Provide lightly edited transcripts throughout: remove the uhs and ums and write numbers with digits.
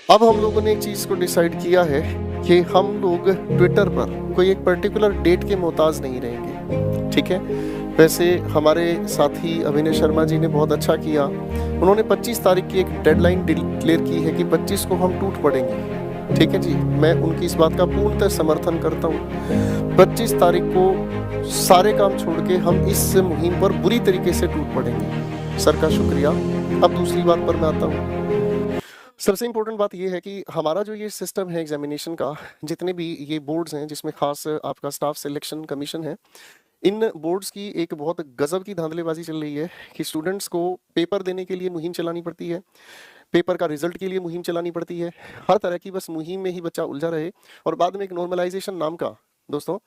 अब हम लोगों ने एक चीज़ को डिसाइड किया है कि हम लोग ट्विटर पर कोई एक पर्टिकुलर डेट के मोहताज नहीं रहेंगे, ठीक है। वैसे हमारे साथी अभिनय शर्मा जी ने बहुत अच्छा किया, उन्होंने 25 तारीख की एक डेडलाइन डिक्लेयर की है कि 25 को हम टूट पड़ेंगे, ठीक है जी। मैं उनकी इस बात का पूर्णतः समर्थन करता हूँ। 25 तारीख को सारे काम छोड़ के हम इस मुहिम पर बुरी तरीके से टूट पड़ेंगे। सर का शुक्रिया। अब दूसरी बात पर मैं आता हूँ। सबसे इम्पोर्टेंट बात ये है कि हमारा जो ये सिस्टम है एग्जामिनेशन का, जितने भी ये बोर्ड्स हैं जिसमें खास आपका स्टाफ सिलेक्शन कमीशन है, इन बोर्ड्स की एक बहुत गजब की धांधलेबाजी चल रही है कि स्टूडेंट्स को पेपर देने के लिए मुहिम चलानी पड़ती है, पेपर का रिजल्ट के लिए मुहिम चलानी पड़ती है, हर तरह की बस मुहिम में ही बच्चा उलझा रहे। और बाद में एक नॉर्मलाइजेशन नाम का, दोस्तों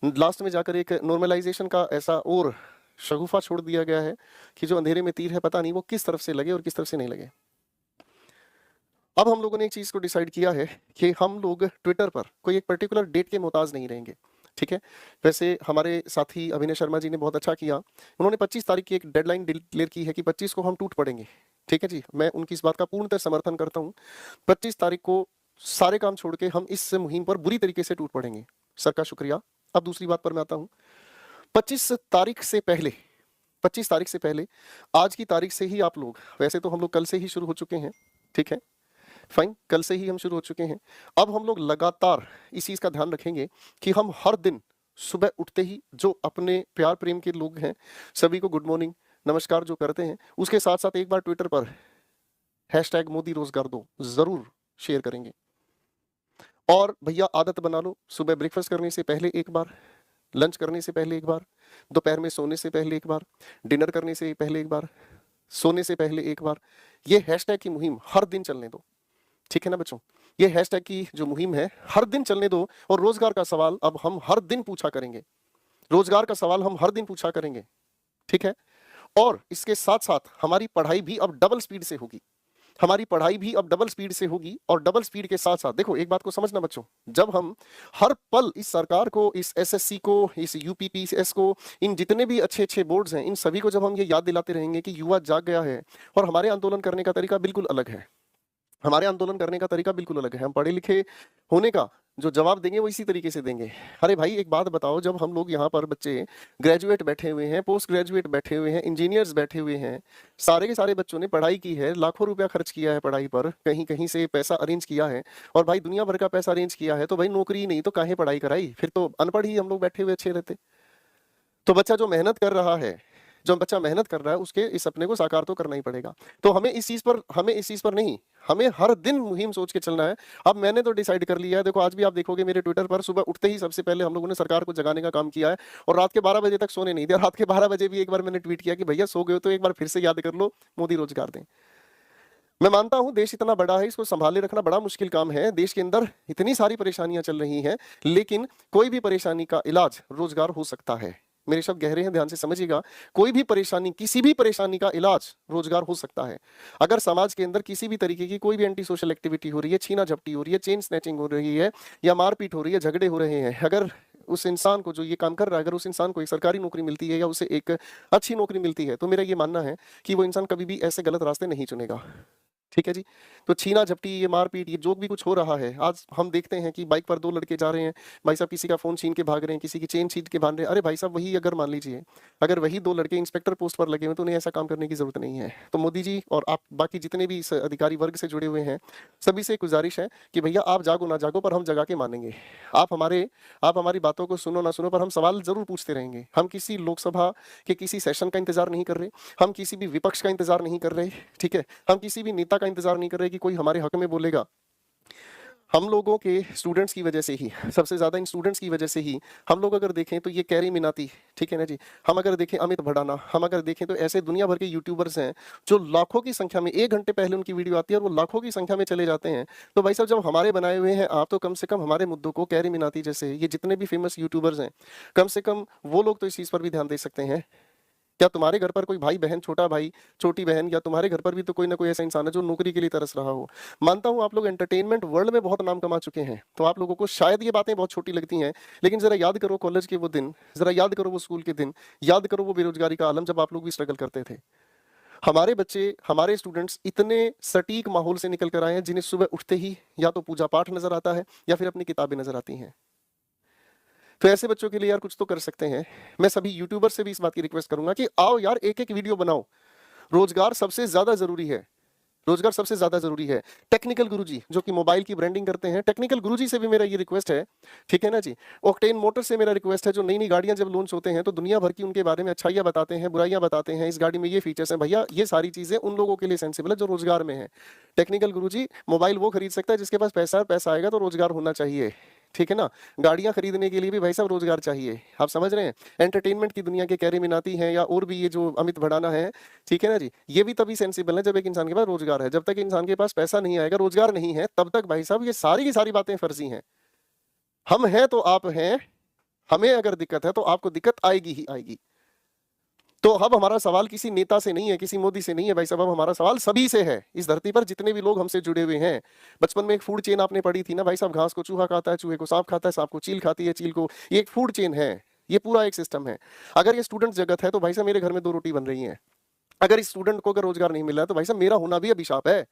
लास्ट में जाकर एक नॉर्मलाइजेशन का ऐसा और शगुफा छोड़ दिया गया है कि जो अंधेरे में तीर है, पता नहीं वो किस तरफ से लगे और किस तरफ से नहीं लगे। अब हम लोगों ने एक चीज़ को डिसाइड किया है कि हम लोग ट्विटर पर कोई एक पर्टिकुलर डेट के मोहताज नहीं रहेंगे, ठीक है। वैसे हमारे साथी अभिनय शर्मा जी ने बहुत अच्छा किया, उन्होंने 25 तारीख की एक डेडलाइन डिक्लेयर की है कि 25 को हम टूट पड़ेंगे, ठीक है जी। मैं उनकी इस बात का पूर्णतः समर्थन करता हूँ। 25 तारीख को सारे काम छोड़ के हम इस मुहिम पर बुरी तरीके से टूट पड़ेंगे। सर का शुक्रिया। अब दूसरी बात पर मैं आता हूँ। 25 तारीख से पहले 25 तारीख से पहले आज की तारीख से ही आप लोग, वैसे तो हम लोग कल से ही शुरू हो चुके हैं, ठीक है, फाइन, कल से ही हम शुरू हो चुके हैं। अब हम लोग लगातार इस चीज का ध्यान रखेंगे कि हम हर दिन सुबह उठते ही जो अपने प्यार प्रेम के लोग हैं सभी को गुड मॉर्निंग नमस्कार जो करते हैं, उसके साथ साथ एक बार ट्विटर पर हैशटैग मोदी रोजगार दो जरूर शेयर करेंगे। और भैया आदत बना लो, सुबह ब्रेकफास्ट करने से पहले एक बार, लंच करने से पहले एक बार, दोपहर में सोने से पहले एक बार, डिनर करने से पहले एक बार, सोने से पहले एक बार, ये हैशटैग की मुहिम हर दिन चलने दो, ठीक है ना बच्चों। ये हैशटैग की जो मुहिम है हर दिन चलने दो। और रोजगार का सवाल अब हम हर दिन पूछा करेंगे, रोजगार का सवाल हम हर दिन पूछा करेंगे, ठीक है। और इसके साथ साथ हमारी पढ़ाई भी अब डबल स्पीड से होगी, हमारी पढ़ाई भी अब डबल स्पीड से होगी। और डबल स्पीड के साथ साथ देखो एक बात को समझना बच्चों, जब हम हर पल इस सरकार को, इस एसएससी को, इस यूपीपीएससी को, इन जितने भी अच्छे अच्छे बोर्ड्स हैं, इन सभी को जब हम ये याद दिलाते रहेंगे कि युवा जाग गया है और हमारे आंदोलन करने का तरीका बिल्कुल अलग है, हमारे आंदोलन करने का तरीका बिल्कुल अलग है, हम पढ़े लिखे होने का जो जवाब देंगे वो इसी तरीके से देंगे। अरे भाई एक बात बताओ, जब हम लोग यहाँ पर बच्चे ग्रेजुएट बैठे हुए हैं, पोस्ट ग्रेजुएट बैठे हुए हैं, इंजीनियर्स बैठे हुए हैं, सारे के सारे बच्चों ने पढ़ाई की है, लाखों रुपया खर्च किया है पढ़ाई पर, कहीं कहीं से पैसा अरेंज किया है, और भाई दुनिया भर का पैसा अरेंज किया है, तो भाई नौकरी नहीं तो काहे पढ़ाई कराई, फिर तो अनपढ़ ही हम लोग बैठे हुए अच्छे रहते। तो बच्चा जो मेहनत कर रहा है, जो बच्चा मेहनत कर रहा है, उसके इस सपने को साकार तो करना ही पड़ेगा। तो हमें इस चीज पर नहीं, हमें हर दिन मुहिम सोच के चलना है। अब मैंने तो डिसाइड कर लिया है, देखो आज भी आप देखोगे मेरे ट्विटर पर सुबह उठते ही सबसे पहले हम लोगों ने सरकार को जगाने का काम किया है, और रात के 12 बजे तक सोने नहीं दिया। रात के 12 बजे भी एक बार मैंने ट्वीट किया कि भैया सो गए हो तो एक बार फिर से याद कर लो, मोदी रोजगार दें। मैं मानता हूं देश इतना बड़ा है, इसको संभाले रखना बड़ा मुश्किल काम है, देश के अंदर इतनी सारी परेशानियां चल रही हैं, लेकिन कोई भी परेशानी का इलाज रोजगार हो सकता है। मेरे शब्द गहरे हैं, ध्यान से समझिएगा। कोई भी परेशानी, किसी भी परेशानी का इलाज रोजगार हो सकता है। अगर समाज के अंदर किसी भी तरीके की कोई भी एंटी सोशल एक्टिविटी हो रही है, छीना झपटी हो रही है, चेन स्नैचिंग हो रही है, या मारपीट हो रही है, झगड़े हो रहे हैं, अगर उस इंसान को जो ये काम कर रहा है, अगर उस इंसान को एक सरकारी नौकरी मिलती है या उसे एक अच्छी नौकरी मिलती है, तो मेरा ये मानना है कि वो इंसान कभी भी ऐसे गलत रास्ते नहीं चुनेगा, ठीक है जी। तो छीना झपटी, ये मारपीट, ये जो भी कुछ हो रहा है, आज हम देखते हैं कि बाइक पर दो लड़के जा रहे हैं, भाई साहब किसी का फोन छीन के भाग रहे हैं, किसी की चेन छीन के भाग रहे हैं। अरे भाई साहब वही अगर मान लीजिए अगर वही दो लड़के इंस्पेक्टर पोस्ट पर लगे हुए तो उन्हें ऐसा काम करने की जरूरत नहीं है। तो मोदी जी और आप बाकी जितने भी इस अधिकारी वर्ग से जुड़े हुए हैं, सभी से गुजारिश है कि भैया आप जागो ना जागो पर हम जगा के मानेंगे। आप हमारी बातों को सुनो ना सुनो पर हम सवाल जरूर पूछते रहेंगे। हम किसी लोकसभा के किसी सेशन का इंतजार नहीं कर रहे, हम किसी भी विपक्ष का इंतजार नहीं कर रहे, ठीक है, हम किसी भी नेता का इंतजार नहीं कर रहे कि कोई हमारे हक में बोलेगा। हम लोगों के स्टूडेंट्स की वजह से ही, सबसे ज्यादा इन स्टूडेंट्स की वजह से ही हम लोग अगर देखें तो ये कैरी मिनाती, ठीक है ना जी, हम अगर देखें अमित भड़ाना, हम अगर देखें तो ऐसे दुनिया भर के यूट्यूबर्स हैं जो लाखों की संख्या में, 1 घंटे पहले उनकी वीडियो आती है और वो लाखों की संख्या में चले जाते हैं। तो भाई साहब जब हमारे बनाए हुए हैं आप, तो कम से कम हमारे मुद्दों को, कैरी मिनाती जैसे ये जितने भी फेमस यूट्यूबर्स हैं, कम से कम वो लोग तो इस चीज पर भी ध्यान दे सकते हैं। क्या तुम्हारे घर पर कोई भाई बहन, छोटा भाई, छोटी बहन, या तुम्हारे घर पर भी तो कोई ना कोई ऐसा इंसान है जो नौकरी के लिए तरस रहा हो? मानता हूं आप लोग एंटरटेनमेंट वर्ल्ड में बहुत नाम कमा चुके हैं, तो आप लोगों को शायद ये बातें बहुत छोटी लगती हैं, लेकिन जरा याद करो कॉलेज के वो दिन, जरा याद करो वो स्कूल के दिन, याद करो वो बेरोजगारी का आलम जब आप लोग भी स्ट्रगल करते थे। हमारे बच्चे, हमारे स्टूडेंट्स इतने सटीक माहौल से निकल कर आए हैं जिन्हें सुबह उठते ही या तो पूजा पाठ नजर आता है या फिर अपनी किताबें नजर आती हैं। तो ऐसे बच्चों के लिए यार कुछ तो कर सकते हैं। मैं सभी यूट्यूबर से भी इस बात की रिक्वेस्ट करूंगा कि आओ यार, एक एक वीडियो बनाओ। रोजगार सबसे ज्यादा जरूरी है, रोजगार सबसे ज्यादा जरूरी है। टेक्निकल गुरुजी जो कि मोबाइल की ब्रांडिंग करते हैं, टेक्निकल गुरुजी से भी मेरा ये रिक्वेस्ट है, ठीक है ना जी। ऑक्टेन मोटर से मेरा रिक्वेस्ट है, जो नई नई गाड़ियां जब लॉन्च होते हैं तो दुनिया भर की उनके बारे में अच्छाइयां बताते हैं, बुराइयां बताते हैं, इस गाड़ी में ये फीचर्स हैं, भैया ये सारी चीजें उन लोगों के लिए सेंसिबल है जो रोजगार में है। टेक्निकल गुरुजी मोबाइल वो खरीद सकता है जिसके पास पैसा, पैसा आएगा तो रोजगार होना चाहिए, ठीक है ना। गाड़ियां खरीदने के लिए भी भाई साहब रोजगार चाहिए, आप समझ रहे हैं। एंटरटेनमेंट की दुनिया के कैरी मिनाती हैं या और भी ये जो अमित भड़ाना है, ठीक है ना जी, ये भी तभी सेंसिबल है जब एक इंसान के पास रोजगार है। जब तक इंसान के पास पैसा नहीं आएगा, रोजगार नहीं है, तब तक भाई साहब ये सारी की सारी बातें फर्जी हैं। हम हैं तो आप हैं, हमें अगर दिक्कत है तो आपको दिक्कत आएगी ही आएगी। तो अब हमारा सवाल किसी नेता से नहीं है, किसी मोदी से नहीं है भाई साहब, अब हमारा सवाल सभी से है। इस धरती पर जितने भी लोग हमसे जुड़े हुए हैं, बचपन में एक फूड चेन आपने पढ़ी थी ना भाई साहब, घास को चूहा खाता है, चूहे को सांप खाता है, सांप को चील खाती है, चील को, ये एक फूड चेन है, ये पूरा एक सिस्टम है। अगर ये स्टूडेंट जगत है तो भाई साहब मेरे घर में 2 रोटी बन रही है। अगर इस स्टूडेंट को अगर रोजगार नहीं मिल रहा है तो भाई साहब मेरा होना भी अभिशाप है,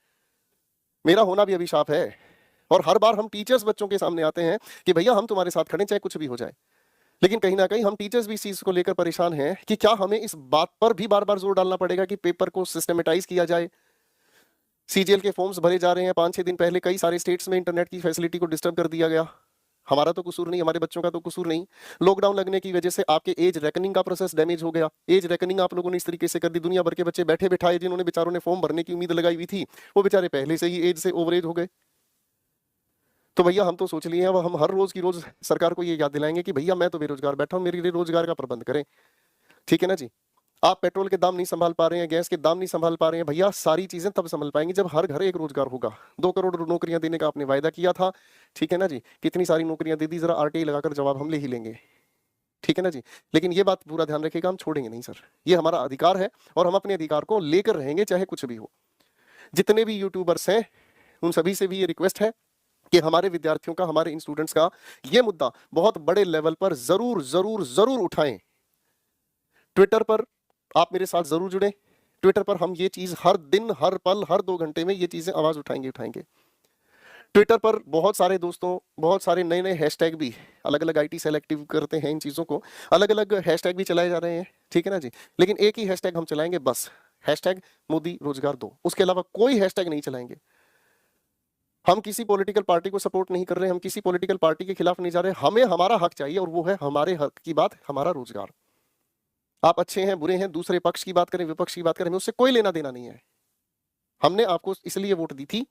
मेरा होना भी अभिशाप है। और हर बार हम टीचर्स बच्चों के सामने आते हैं कि भैया हम तुम्हारे साथ खड़े चाहे कुछ भी हो जाए, लेकिन कहीं ना कहीं हम टीचर्स भी इस चीज को लेकर परेशान हैं कि क्या हमें इस बात पर भी बार बार जोर डालना पड़ेगा कि पेपर को सिस्टमेटाइज किया जाए। सीजीएल के फॉर्म्स भरे जा रहे हैं, 5-6 दिन पहले कई सारे स्टेट्स में इंटरनेट की फैसिलिटी को डिस्टर्ब कर दिया गया। हमारा तो कसूर नहीं, हमारे बच्चों का तो कसूर नहीं। लॉकडाउन लगने की वजह से आपके एज रेकनिंग का प्रोसेस डैमेज हो गया। एज रेकनिंग आप लोगों ने इस तरीके से कर दी, दुनिया भर के बच्चे बैठे बिठाए जिन्होंने बेचारों ने फॉर्म भरने की उम्मीद लगाई हुई थी, वो बेचारे पहले से ही एज से ओवरेज हो गए। तो भैया हम तो सोच लिए हैं, अब हम हर रोज की रोज सरकार को ये याद दिलाएंगे कि भैया मैं तो बेरोजगार बैठा हूं, मेरे लिए रोजगार का प्रबंध करें, ठीक है ना जी। आप पेट्रोल के दाम नहीं संभाल पा रहे हैं, गैस के दाम नहीं संभाल पा रहे हैं, भैया सारी चीजें तब संभल पाएंगी जब हर घर एक रोजगार होगा। 2 करोड़ नौकरियां देने का आपने वायदा किया था, ठीक है ना जी, कितनी सारी नौकरियां दे दी, जरा आरटीआई लगाकर जवाब हम ले ही लेंगे, ठीक है ना जी। लेकिन ये बात पूरा ध्यान रखिएगा, हम छोड़ेंगे नहीं सर, ये हमारा अधिकार है और हम अपने अधिकार को लेकर रहेंगे चाहे कुछ भी हो। जितने भी यूट्यूबर्स हैं उन सभी से भी ये रिक्वेस्ट है कि हमारे विद्यार्थियों का, हमारे इन स्टूडेंट्स का ये मुद्दा बहुत बड़े लेवल पर जरूर जरूर जरूर उठाएं। ट्विटर पर आप मेरे साथ जरूर जुड़ें, ट्विटर पर हम ये चीज हर दिन, हर पल, हर 2 घंटे में ये चीजें आवाज उठाएंगे। ट्विटर पर बहुत सारे दोस्तों, बहुत सारे नए नए हैशटैग भी, अलग अलग आईटी सेल एक्टिव करते हैं इन चीजों को, अलग अलग हैशटैग भी चलाए जा रहे हैं, ठीक है ना जी। लेकिन एक ही हैशटैग हम चलाएंगे बस, हैशटैग मोदी रोजगार दो, उसके अलावा कोई हैशटैग नहीं चलाएंगे। हम किसी पॉलिटिकल पार्टी को सपोर्ट नहीं कर रहे, हम किसी पॉलिटिकल पार्टी के खिलाफ नहीं जा रहे, हमें हमारा हक चाहिए और वो है हमारे हक की बात, हमारा रोजगार। आप अच्छे हैं बुरे हैं, दूसरे पक्ष की बात करें विपक्ष की बात करें, हमें उससे कोई लेना देना नहीं है। हमने आपको इसलिए वोट दी थी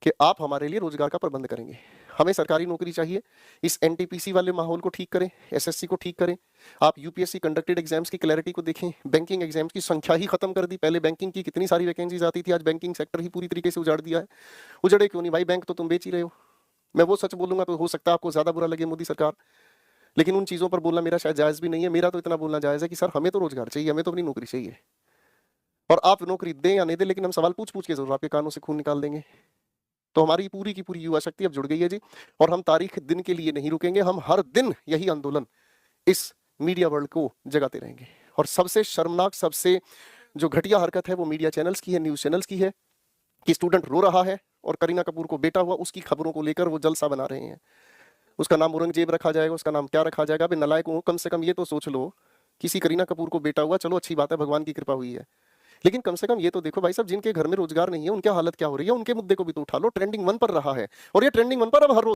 कि आप हमारे लिए रोजगार का प्रबंध करेंगे। हमें सरकारी नौकरी चाहिए। इस एनटीपीसी वाले माहौल को ठीक करें, एसएससी को ठीक करें। आप यूपीएससी कंडक्टेड एग्जाम्स की क्लैरिटी को देखें, बैंकिंग एग्जाम्स की संख्या ही खत्म कर दी। पहले बैंकिंग की कितनी सारी वैकेंसीज आती थी, आज बैंकिंग सेक्टर ही पूरी तरीके से उजाड़ दिया है। उजड़े क्यों नहीं भाई, बैंक तो तुम बेच ही रहे हो। मैं वो सच बोलूंगा तो हो सकता है आपको ज्यादा बुरा लगे मोदी सरकार, लेकिन उन चीजों पर बोलना मेरा शायद जायज भी नहीं है। मेरा तो इतना बोलना जायज है कि सर हमें तो रोजगार चाहिए, हमें तो अपनी नौकरी चाहिए। और आप नौकरी दें या नहीं दें, लेकिन हम सवाल पूछ पूछ के जरूर आपके कानों से खून निकाल देंगे। तो हमारी पूरी की पूरी युवा शक्ति अब जुड़ गई है जी, और हम तारीख दिन के लिए नहीं रुकेंगे। हम हर दिन यही आंदोलन इस मीडिया वर्ल्ड को जगाते रहेंगे। और सबसे शर्मनाक, सबसे जो घटिया हरकत है वो मीडिया चैनल्स की है, न्यूज चैनल्स की है कि स्टूडेंट रो रहा है और करीना कपूर को बेटा हुआ, उसकी खबरों को लेकर वो जलसा बना रहे हैं। उसका नाम औरंगजेब रखा जाएगा, उसका नाम क्या रखा जाएगा। अबे नलायक हो, कम से कम ये तो सोच लो, किसी करीना कपूर को बेटा हुआ, चलो अच्छी बात है, भगवान की कृपा हुई है, लेकिन कम से कम ये तो देखो भाई साहब, जिनके घर में रोजगार नहीं है उनकी हालत क्या हो रही है, उनके मुद्दे को भी तो उठा लो। ट्रेंडिंग 1 पर रहा है और ये ट्रेंडिंग 1 पर अब हर रोज